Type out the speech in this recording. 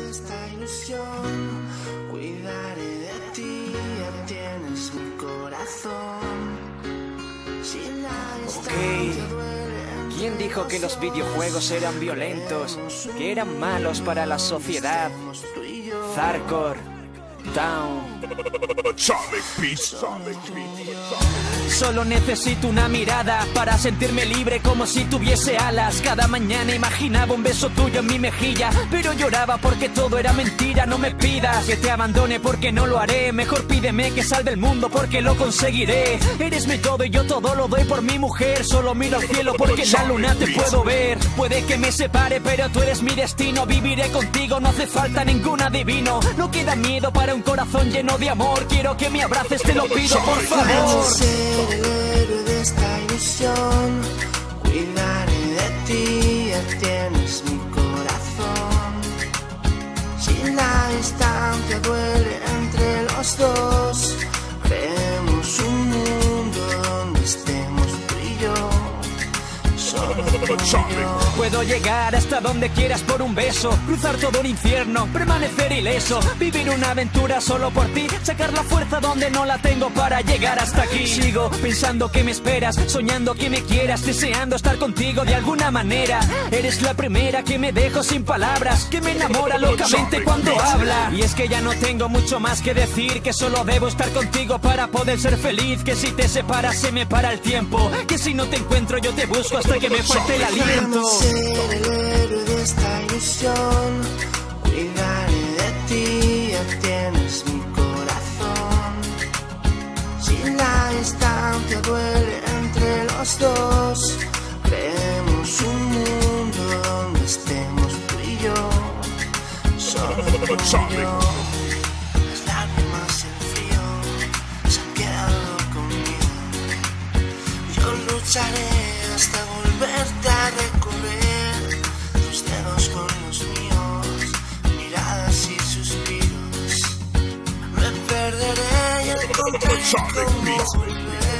esta ilusión, cuidaré de ti, ya tienes mi corazón. Si la distancia duele. ¿Quién dijo que los videojuegos eran violentos, que eran malos para la sociedad? Zarkor, Town. Solo necesito una mirada para sentirme libre como si tuviese alas. Cada mañana imaginaba un beso tuyo en mi mejilla, pero lloraba porque todo era mentira. No me pidas que te abandone porque no lo haré. Mejor pídeme que salve el mundo porque lo conseguiré. Eres mi todo y yo todo lo doy por mi mujer. Solo miro al cielo porque en la luna te puedo ver. Puede que me separe pero tú eres mi destino. Viviré contigo, no hace falta ningún adivino. No queda miedo para un corazón lleno de amor. Quiero que me abraces, te lo pido por favor. Ser el héroe de esta ilusión, cuidaré de ti, ya tienes mi corazón. Si la distancia duele entre los dos, creemos un mundo donde estemos tú y yo. Solo tú y yo. Puedo llegar hasta donde quieras por un beso, cruzar todo un infierno, permanecer ileso, vivir una aventura solo por ti, sacar la fuerza donde no la tengo para llegar hasta aquí. Sigo pensando que me esperas, soñando que me quieras, deseando estar contigo de alguna manera. Eres la primera que me dejo sin palabras, que me enamora locamente cuando habla. Y es que ya no tengo mucho más que decir, que solo debo estar contigo para poder ser feliz. Que si te separas se me para el tiempo, que si no te encuentro yo te busco hasta que me falte el aliento. Ser el héroe de esta ilusión, cuidaré de ti, ya tienes mi corazón. Si la distancia duele entre los dos, creemos un mundo donde estemos tú y yo. Solo tú y yo. Las lágrimas y el frío se han quedado conmigo. Yo lucharé hasta volverte a recorrer, tus dedos con los míos, miradas y suspiros. Me perderé y encontraré cómo volver.